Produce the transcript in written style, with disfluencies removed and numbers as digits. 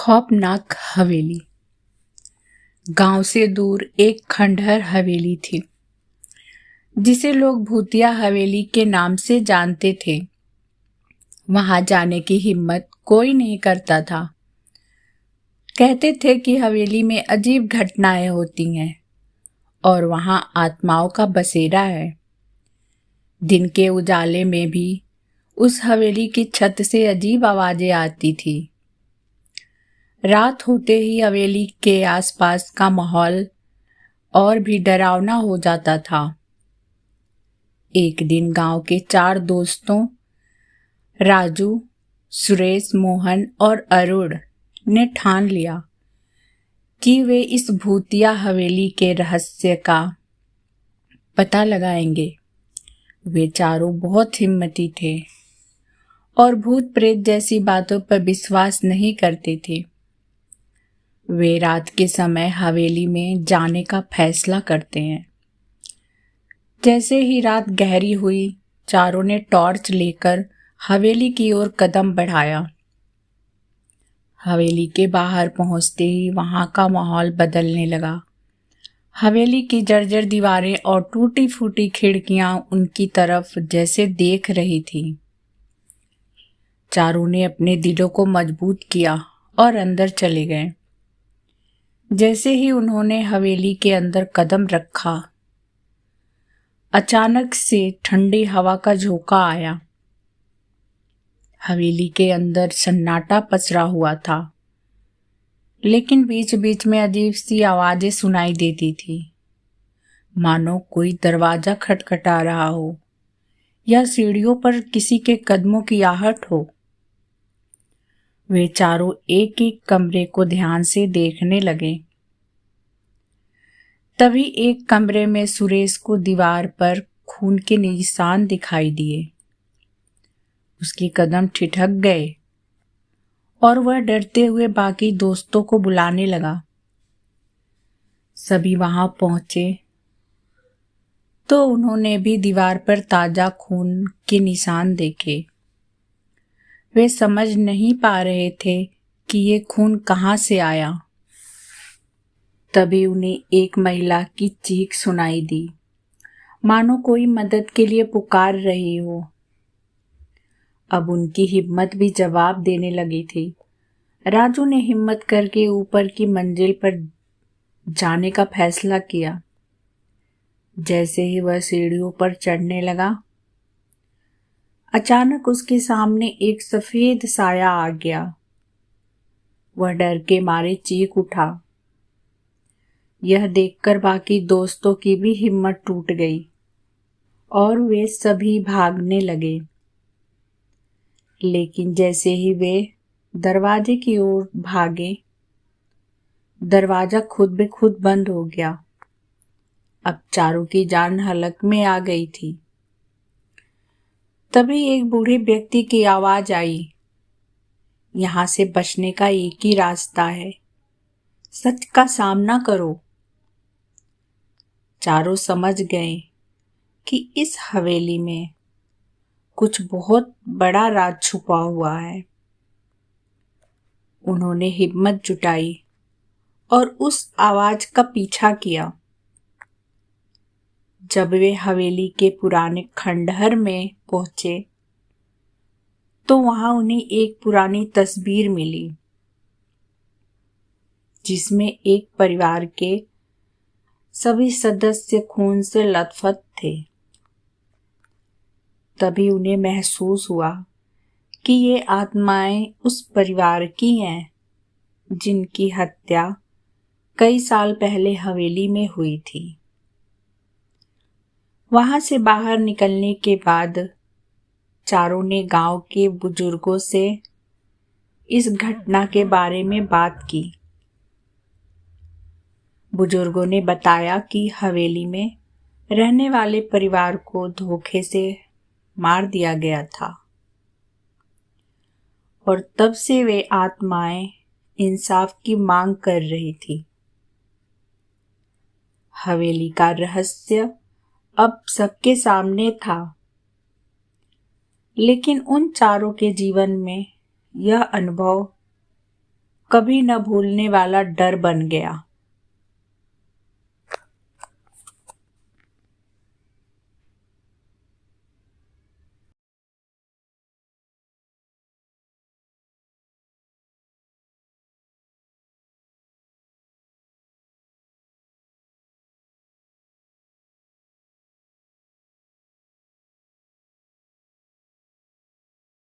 खौफनाक हवेली। गांव से दूर एक खंडहर हवेली थी जिसे लोग भूतिया हवेली के नाम से जानते थे। वहां जाने की हिम्मत कोई नहीं करता था। कहते थे कि हवेली में अजीब घटनाएं होती हैं और वहां आत्माओं का बसेरा है। दिन के उजाले में भी उस हवेली की छत से अजीब आवाजें आती थी। रात होते ही हवेली के आसपास का माहौल और भी डरावना हो जाता था। एक दिन गांव के 4 दोस्तों राजू, सुरेश, मोहन और अरुण ने ठान लिया कि वे इस भूतिया हवेली के रहस्य का पता लगाएंगे। वे चारों बहुत हिम्मती थे और भूत प्रेत जैसी बातों पर विश्वास नहीं करते थे। वे रात के समय हवेली में जाने का फैसला करते हैं। जैसे ही रात गहरी हुई, चारों ने टॉर्च लेकर हवेली की ओर कदम बढ़ाया। हवेली के बाहर पहुंचते ही वहां का माहौल बदलने लगा। हवेली की जर्जर दीवारें और टूटी फूटी खिड़कियां उनकी तरफ जैसे देख रही थी। चारों ने अपने दिलों को मजबूत किया और अंदर चले गए। जैसे ही उन्होंने हवेली के अंदर कदम रखा, अचानक से ठंडी हवा का झोंका आया। हवेली के अंदर सन्नाटा पसरा हुआ था, लेकिन बीच बीच में अजीब सी आवाजें सुनाई देती थी, मानो कोई दरवाजा खटखटा रहा हो या सीढ़ियों पर किसी के कदमों की आहट हो। वे चारों एक एक कमरे को ध्यान से देखने लगे। तभी एक कमरे में सुरेश को दीवार पर खून के निशान दिखाई दिए। उसके कदम ठिठक गए और वह डरते हुए बाकी दोस्तों को बुलाने लगा। सभी वहां पहुंचे तो उन्होंने भी दीवार पर ताजा खून के निशान देखे। वे समझ नहीं पा रहे थे कि ये खून कहां से आया। तभी उन्हें एक महिला की चीख सुनाई दी, मानो कोई मदद के लिए पुकार रही हो। अब उनकी हिम्मत भी जवाब देने लगी थी। राजू ने हिम्मत करके ऊपर की मंजिल पर जाने का फैसला किया। जैसे ही वह सीढ़ियों पर चढ़ने लगा, अचानक उसके सामने एक सफेद साया आ गया। वह डर के मारे चीख उठा। यह देखकर बाकी दोस्तों की भी हिम्मत टूट गई और वे सभी भागने लगे। लेकिन जैसे ही वे दरवाजे की ओर भागे, दरवाजा खुद ब खुद बंद हो गया। अब चारों की जान हलक में आ गई थी। तभी एक बूढ़े व्यक्ति की आवाज आई, यहां से बचने का एक ही रास्ता है, सच का सामना करो। चारों समझ गए कि इस हवेली में कुछ बहुत बड़ा राज छुपा हुआ है। उन्होंने हिम्मत जुटाई और उस आवाज का पीछा किया। जब वे हवेली के पुराने खंडहर में पहुंचे तो वहां उन्हें एक पुरानी तस्वीर मिली, जिसमें एक परिवार के सभी सदस्य खून से लथपथ थे। तभी उन्हें महसूस हुआ कि ये आत्माएं उस परिवार की हैं जिनकी हत्या कई साल पहले हवेली में हुई थी। वहां से बाहर निकलने के बाद चारों ने गांव के बुजुर्गों से इस घटना के बारे में बात की। बुजुर्गों ने बताया कि हवेली में रहने वाले परिवार को धोखे से मार दिया गया था और तब से वे आत्माएं इंसाफ की मांग कर रही थी। हवेली का रहस्य अब सबके सामने था, लेकिन उन चारों के जीवन में यह अनुभव कभी न भूलने वाला डर बन गया।